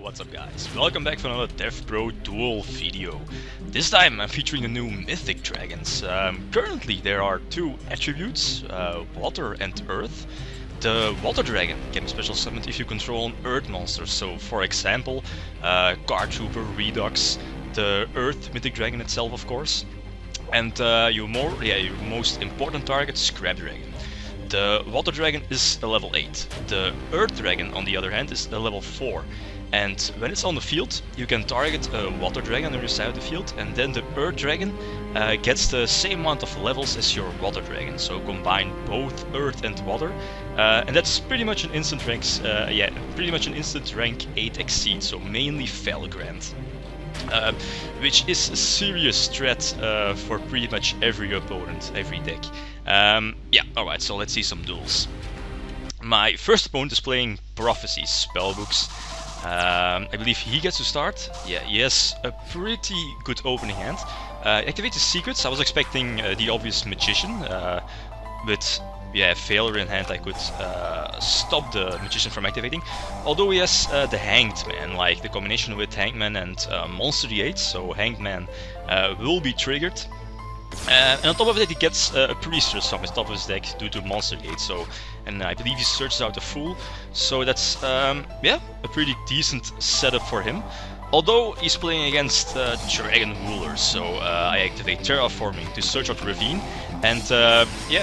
What's up guys, welcome back for another DevPro Duel video. This time I'm featuring the new Mythic dragons. Currently there are two attributes, water and earth. The water dragon can be special summoned if you control an earth monster, so for example, Guard Trooper, Redux, the earth Mythic dragon itself of course, and your most important target, Scrap Dragon. The water dragon is a level 8, the earth dragon on the other hand is a level 4. And when it's on the field, you can target a water dragon on your side of the field, and then the earth dragon gets the same amount of levels as your water dragon. So combine both earth and water, and that's pretty much an instant rank. Pretty much an instant rank 8 exceed. So mainly Felgrand, which is a serious threat for pretty much every opponent, every deck. Alright. So let's see some duels. My first opponent is playing Prophecies, Spellbooks. I believe he gets to start. Yeah, he has a pretty good opening hand. Activate the secrets. I was expecting the obvious Magician, but yeah, failure in hand I could stop the Magician from activating. Although he has the Hanged Man, like the combination with Hanged Man and Monster D8, so Hanged Man will be triggered. And on top of that he gets a Priestess from his top of his deck due to Monster Gate, so, and I believe he searches out a Fool, so that's a pretty decent setup for him. Although he's playing against Dragon Rulers, so I activate Terraforming to search out Ravine, and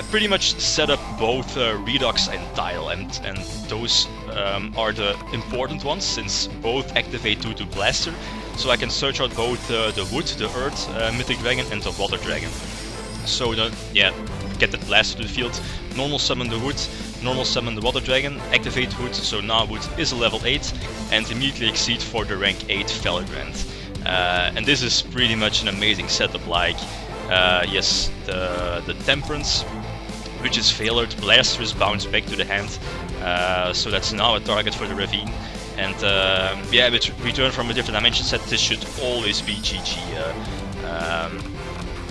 pretty much set up both Redux and Tile, and those are the important ones, since both activate due to Blaster, so I can search out both the Wood, the Earth Mythic Dragon, and the Water Dragon. So get that Blaster to the field, normal summon the Wood, normal summon the Water Dragon, activate Wood, so now Wood is a level 8, and immediately exceed for the rank 8 Felgrand. And this is pretty much an amazing setup, like, yes, the Temperance, which is failed, Blaster is bounced back to the hand, so that's now a target for the Ravine. And with Return from a Different Dimension set, this should always be GG.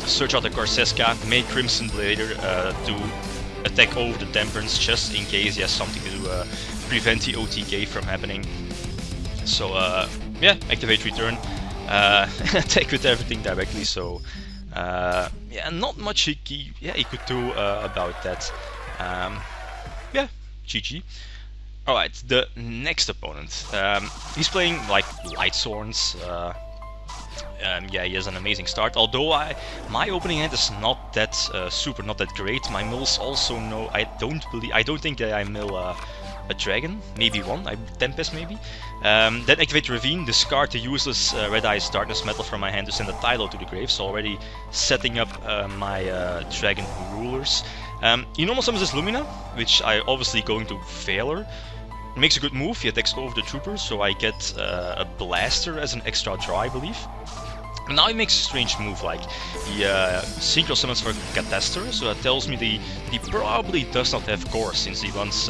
Search out the Corseska, make Crimson Blader to attack over the Temperance, just in case he has something to prevent the OTK from happening. So activate Return, attack with everything directly, so not much he could do about that. GG. Alright, the next opponent. He's playing like Lightsworns. He has an amazing start. Although my opening hand is not that not that great. My mills also no. I don't think that I mill a dragon. Maybe one. Tempest maybe. Then activate Ravine. Discard the useless Red Eyes Darkness Metal from my hand to send a Tidal to the grave. So already setting up my Dragon Rulers. He normal summons this Lumina, which I obviously going to failure. Makes a good move, he attacks over the Trooper, so I get a Blaster as an extra draw, I believe. And now he makes a strange move, like he synchro summons for Cataster, so that tells me that he probably does not have Core, since he wants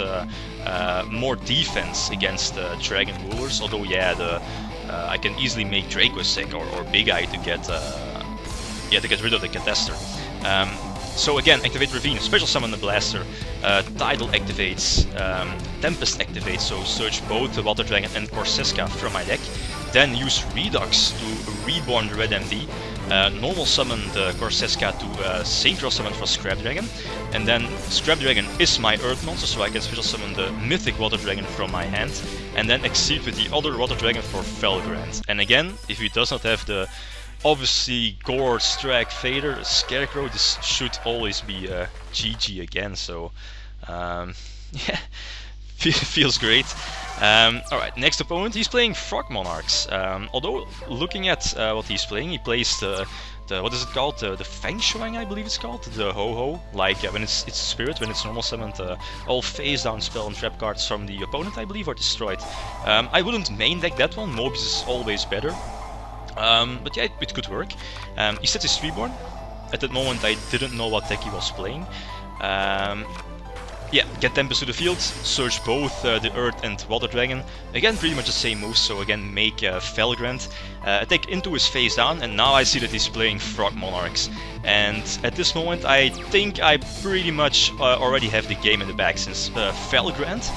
more defense against Dragon Rulers. Although I can easily make Dracossack or Big Eye to get rid of the Cataster. So again, activate Ravine, special summon the Blaster, Tidal activates, Tempest activates, so search both the Water Dragon and Corseska from my deck. Then use Redux to reborn the Red MD, normal summon the Corseska to synchro summon for Scrap Dragon, and then Scrap Dragon is my Earth monster, so I can special summon the Mythic Water Dragon from my hand, and then exceed with the other Water Dragon for Felgrand. And again, if he does not have the obviously Gore, Strike, Fader, Scarecrow, this should always be GG again, so feels great. Alright, next opponent, he's playing Frog Monarchs. Although looking at what he's playing, he plays the what is it called? The Feng Shuang, I believe it's called, the Ho-Ho. Like when it's Spirit, when it's normal summoned, all face down spell and trap cards from the opponent, I believe, are destroyed. I wouldn't main deck that one, Mobius is always better. But yeah, it could work. He set his Reborn. At that moment I didn't know what deck he was playing. Get Tempest to the field, search both the Earth and Water Dragon. Again, pretty much the same moves, so again make Felgrand, attack into his face down, and now I see that he's playing Frog Monarchs. And at this moment I think I pretty much already have the game in the bag, since Felgrand,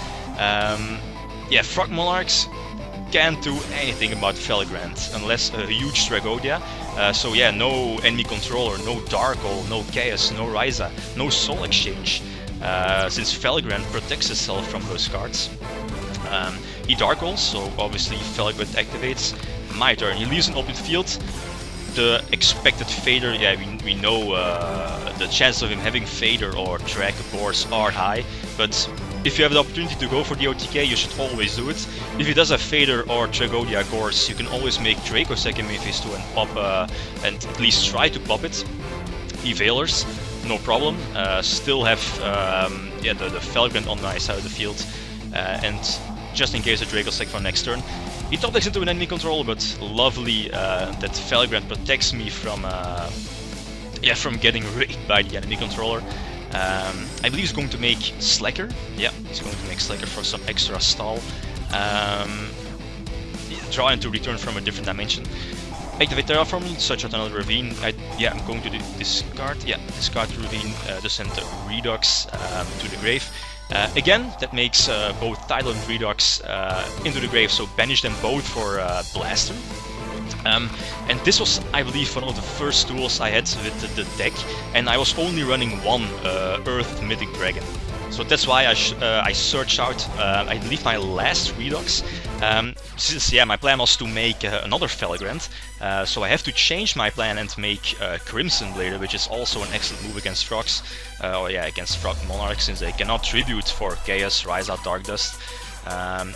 Frog Monarchs can't do anything about Felgrand unless a huge Tragodia. So yeah, no enemy controller, no Dark Hole, no Chaos, no Ryza, no Soul Exchange, since Felgrand protects itself from those cards. He Dark Holes, so obviously Felgrand activates. My turn, he leaves an open field. The expected Fader, yeah, we know the chances of him having Fader or Track Boars are high, but if you have the opportunity to go for the OTK, you should always do it. If he does have Fader or Tragodia Gores, you can always make Draco second main phase 2 and pop, and at least try to pop it. Evailers, no problem. Still have yeah, the Felgrand on the nice side of the field, and just in case a Draco sec for next turn. He top decks into an enemy control, but lovely that Felgrand protects me from yeah, from getting raped by the enemy controller. I believe he's going to make Slacker. Yeah, he's going to make Slacker for some extra stall. Draw into return from a different dimension. Activate Terraform, search out another Ravine. Yeah, I'm going to discard. Yeah, discard the Ravine to send the Redux to the grave. Again, that makes both Tidal and Redux into the grave, so banish them both for Blaster. And this was, I believe, one of the first duels I had with the deck, and I was only running one Earth Mythic Dragon. So that's why I searched out, I believe, my last Redux, since yeah, my plan was to make another Felgrand, so I have to change my plan and make Crimson Blader, which is also an excellent move against Frogs, or yeah, against Frog Monarch, since they cannot tribute for Chaos, Ryza, Dark Dust.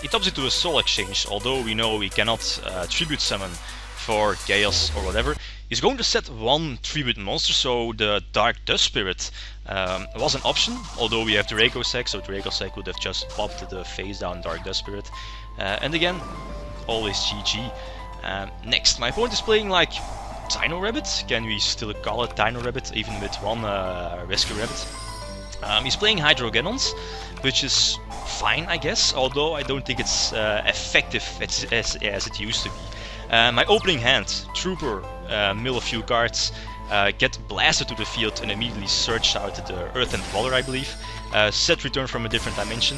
He tops it to a Soul Exchange, although we know he cannot tribute summon for Chaos or whatever. He's going to set one tribute monster, so the Dark Dust Spirit was an option, although we have Draco Sec, so Draco Sec would have just popped the face down Dark Dust Spirit. And again, always GG. Next, my opponent is playing like Dino Rabbit. Can we still call it Dino Rabbit, even with one Rescue Rabbit? He's playing Hydrogeddons, which is fine, I guess, although I don't think it's effective as it used to be. My opening hand, Trooper, mill a few cards, get blasted to the field and immediately search out the Earth and Water, I believe. Set return from a different dimension,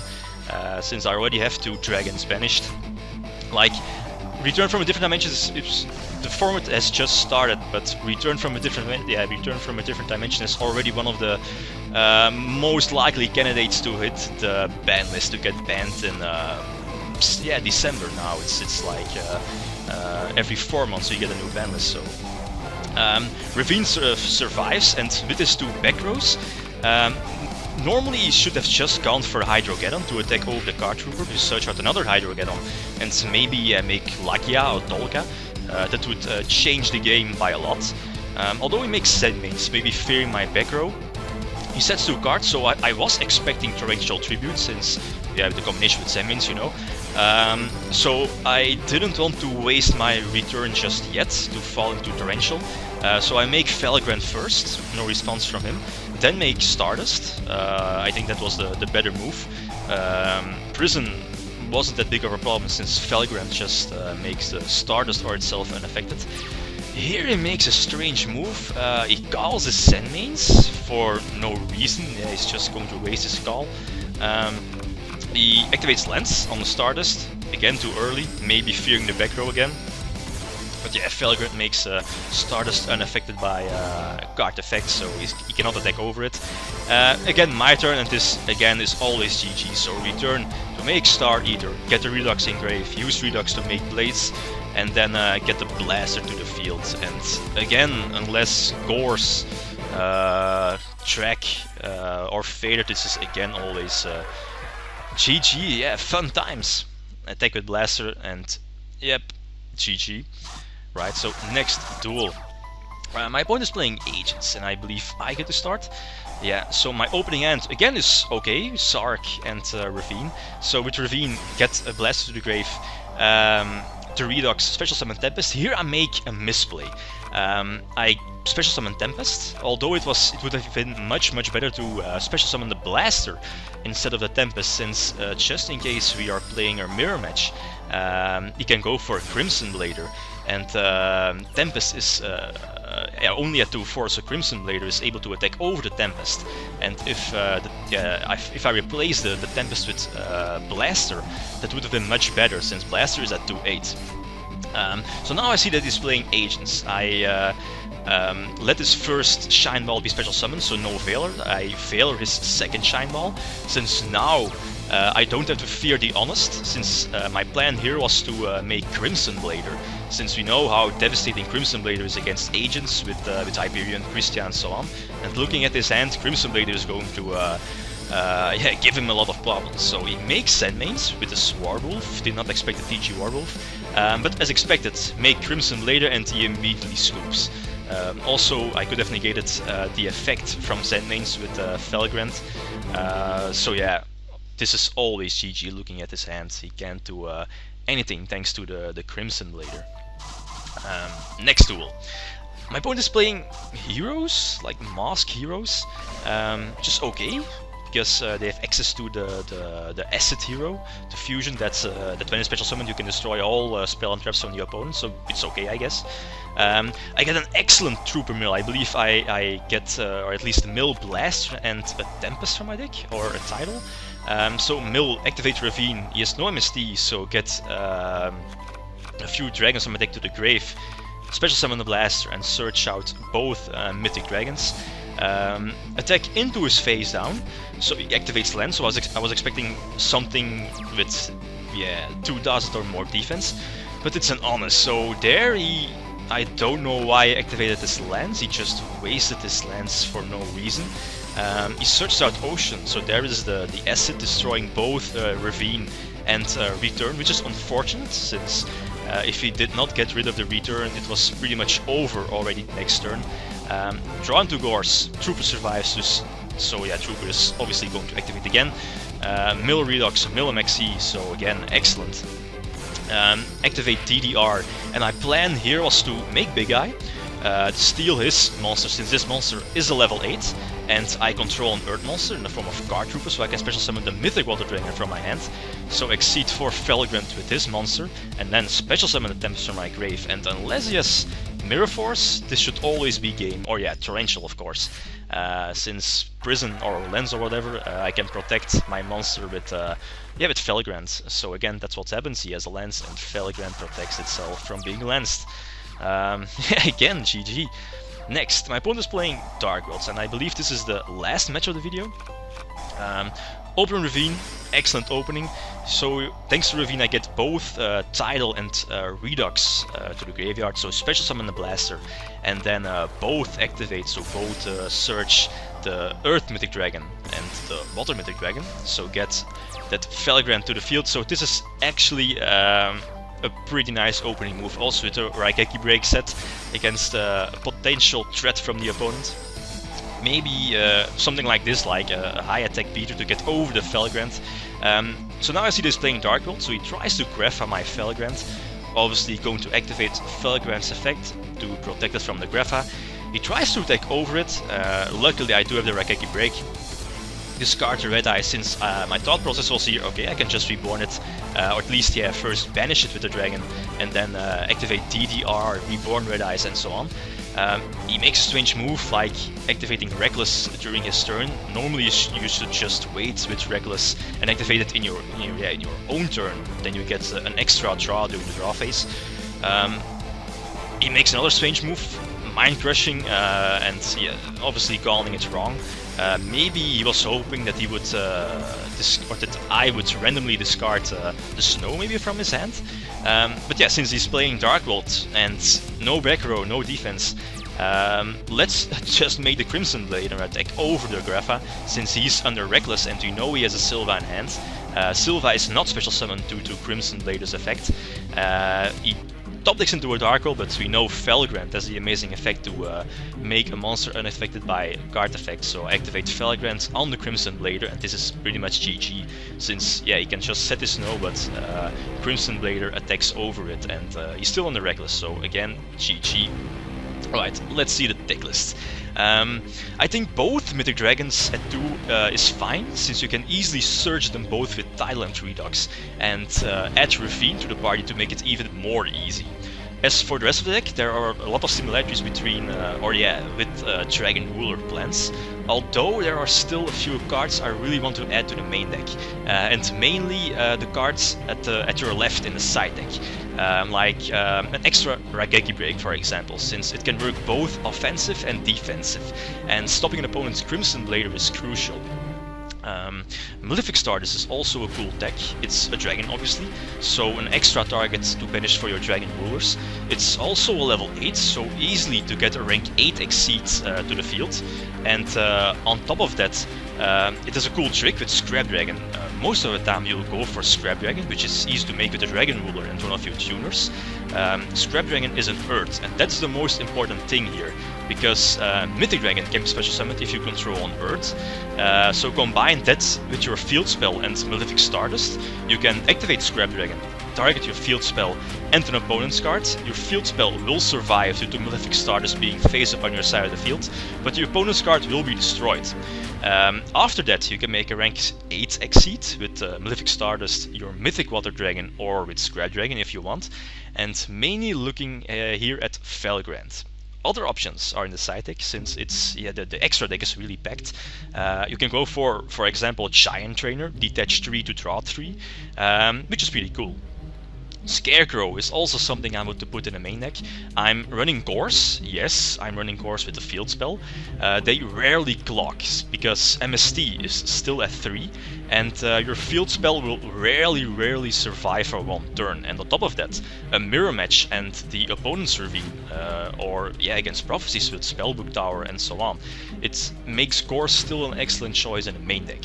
since I already have 2 dragons banished. Like, return from a different dimension is the format has just started, but return from a different dimension is already one of the most likely candidates to hit the ban list, to get banned in yeah, December now. It's like every 4 months you get a new ban list. So Ravine survives, and with his 2 back rows, normally he should have just gone for Hydrogeddon to attack over the Card Trooper, to search out another Hydrogeddon, and maybe make Lakia or Dolka. That would change the game by a lot. Although he makes Sandmains, maybe fearing my back row. He sets 2 cards, so I was expecting Torrential Tribute, since we have the combination with Sandmains, you know. So I didn't want to waste my return just yet to fall into Torrential. So I make Felgrand first, no response from him. Then make Stardust. I think that was the better move. Prison wasn't that big of a problem, since Felgrand just makes the Stardust or itself unaffected. Here he makes a strange move. He calls his Sandmains for no reason. Yeah, he's just going to waste his call. He activates Lens on the Stardust, again too early, maybe fearing the back row again. But yeah, Felgrand makes Stardust unaffected by card effects, so he cannot attack over it. Again, my turn, and this again is always GG. So return to make Star Eater, get the Redux engrave, use Redux to make Blades, and then get the Blaster to the field. And again, unless Gores, Track, or Fader, this is again always GG. Yeah, fun times. Attack with Blaster, and yep, GG. Right, so next duel. My opponent is playing Agents, and I believe I get to start. Yeah, so my opening hand again is okay, Sark and Ravine. So with Ravine, get a Blaster to the grave. The Redux, Special Summon Tempest. Here I make a misplay. I Special Summon Tempest, although it would have been much better to Special Summon the Blaster instead of the Tempest, since just in case we are playing a mirror match, he can go for a Crimson Blader, and Tempest is only at 2/4, so Crimson Blader is able to attack over the Tempest. And if if I replace the Tempest with Blaster, that would have been much better, since Blaster is at 2/8. So now I see that he's playing Agents. I let his first Shine Ball be special summoned, so no Veiler. I Veiler his second Shine Ball, since now I don't have to fear the Honest, since my plan here was to make Crimson Blader, since we know how devastating Crimson Blader is against Agents with Hyperion, Christian and so on. And looking at his hand, Crimson Blader is going to yeah, give him a lot of problems. So he makes Sandmains with the Swarwolf. Did not expect a TG Warwolf, but as expected, make Crimson Blader and he immediately scoops. Also, I could have negated the effect from Sandmains with Felgrand. So yeah, this is always GG. Looking at his hand, he can't do anything thanks to the Crimson Blader. Next duel. My opponent is playing heroes, like mask heroes, just okay, because they have access to the acid hero, the fusion. That when it's special summoned you can destroy all spell and traps from the opponent, so it's okay, I guess. I get an excellent Trooper Mill. I believe I get, or at least a Mill Blast and a Tempest from my deck, or a Tidal. So Mill, activate Ravine, he has no MST, so get a few dragons from my deck to the grave, special summon the Blaster and search out both Mythic dragons. Attack into his face down, so he activates Lens, so I was expecting something with, yeah, 2000 or more defense, but it's an Honest, so there I don't know why he activated this Lens, he just wasted this Lens for no reason. He searched out Ocean, so there is the acid destroying both Ravine and Return, which is unfortunate, since if he did not get rid of the Return, it was pretty much over already next turn. Draw into Gorse, Trooper survives, so yeah, Trooper is obviously going to activate again. Mill Redux, Mill MXE, so again, excellent. Activate DDR, and my plan here was to make Big Eye, steal his monster, since this monster is a level 8, and I control an Earth monster in the form of Guard Trooper, so I can special summon the Mythic Water Dragon from my hand, so exceed for Felgrand with his monster, and then special summon the Tempest from my grave, and unless he has Mirror Force, this should always be game, or yeah, Torrential of course, since Prison or Lens or whatever, I can protect my monster with yeah, with Felgrand, so again, that's what happens, he has a Lens and Felgrand protects itself from being lensed. Yeah, again, GG. Next, my opponent is playing Dark Worlds, and I believe this is the last match of the video. Open Ravine, excellent opening. So thanks to Ravine I get both Tidal and Redux to the graveyard, so special summon the Blaster, and then both activate, so both search the Earth Mythic Dragon and the Water Mythic Dragon, so get that Felgrand to the field. So this is actually a pretty nice opening move, also with a Raigeki Break set against a potential threat from the opponent. Maybe something like this, like a high attack beater to get over the Felgrand. So now I see this playing Dark World, so he tries to Grapha my Felgrand, obviously going to activate Felgrand's effect to protect it from the Grapha. He tries to attack over it, luckily I do have the Raigeki Break. Discard the Red Eye, since my thought process was here, okay, I can just reborn it, or at least, yeah, first banish it with the dragon, and then activate DDR, reborn Red Eyes, and so on. He makes a strange move, like activating Reckless during his turn. Normally you should just wait with Reckless and activate it in your own turn, then you get an extra draw during the draw phase. He makes another strange move, Mind Crushing, and yeah, obviously calling it wrong. Maybe he was hoping that he would, or that I would randomly discard the Snow maybe from his hand. But yeah, since he's playing Dark World and no back row, no defense, let's just make the Crimson Blade and attack over the Grapha, since he's under Reckless and we know he has a Sylva in hand. Sylva is not special summoned due to Crimson Blader's effect. He top decks into a Dark World, but we know Felgrand has the amazing effect to make a monster unaffected by guard effects, so activate Felgrand on the Crimson Blader, and this is pretty much GG, since yeah, he can just set his Snow, but Crimson Blader attacks over it, and he's still on the Reckless, so again, GG. Alright, let's see the deck list. I think both Mythic Dragons at 2 is fine, since you can easily search them both with Tidal and Redux, and add Ravine to the party to make it even more easy. As for the rest of the deck, there are a lot of similarities between, with Dragon Ruler plans. Although there are still a few cards I really want to add to the main deck, and mainly the cards at your left in the side deck, like an extra Raigeki Break, for example, since it can work both offensive and defensive, and stopping an opponent's Crimson Blader is crucial. Mythic Stardust is also a cool deck. It's a dragon, obviously, so an extra target to banish for your dragon rulers. It's also a level 8, so easily to get a rank 8 exceed to the field. And on top of that, it has a cool trick with Scrap Dragon. Most of the time you'll go for Scrap Dragon, which is easy to make with a Dragon Ruler and one of your tuners. Scrap Dragon is an Earth, and that's the most important thing here, because Mythic Dragon can be special summoned if you control an Earth. So combine that with your field spell and Malefic Stardust, you can activate Scrap Dragon, target your field spell and an opponent's card. Your field spell will survive due to Malefic Stardust being face up on your side of the field, but your opponent's card will be destroyed. After that, you can make a rank 8 exceed with Malefic Stardust, your Mythic Water Dragon, or with Scrap Dragon if you want, and mainly looking here at Felgrand. Other options are in the side deck, since it's the extra deck is really packed. You can go for example, Giant Trainer, detach 3 to draw 3, which is pretty cool. Scarecrow is also something I want to put in the main deck. I'm running Gorse, yes, I'm running Gorse with the field spell. They rarely clock, because MST is still at 3, and your field spell will rarely survive for one turn. And on top of that, a mirror match and the opponent's ravine, against prophecies with Spellbook Tower and so on. It makes Gorse still an excellent choice in the main deck.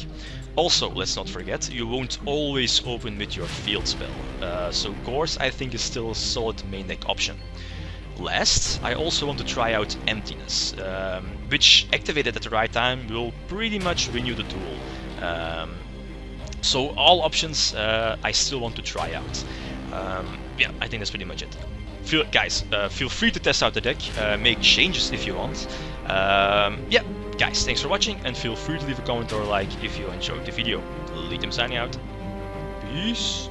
Also, let's not forget, you won't always open with your field spell, so Gorse I think is still a solid main deck option. Last, I also want to try out Emptiness, which activated at the right time will pretty much win you the duel. So all options I still want to try out. I think that's pretty much it. Feel free to test out the deck, make changes if you want. Guys, thanks for watching, and feel free to leave a comment or a like if you enjoyed the video. Litem signing out. Peace.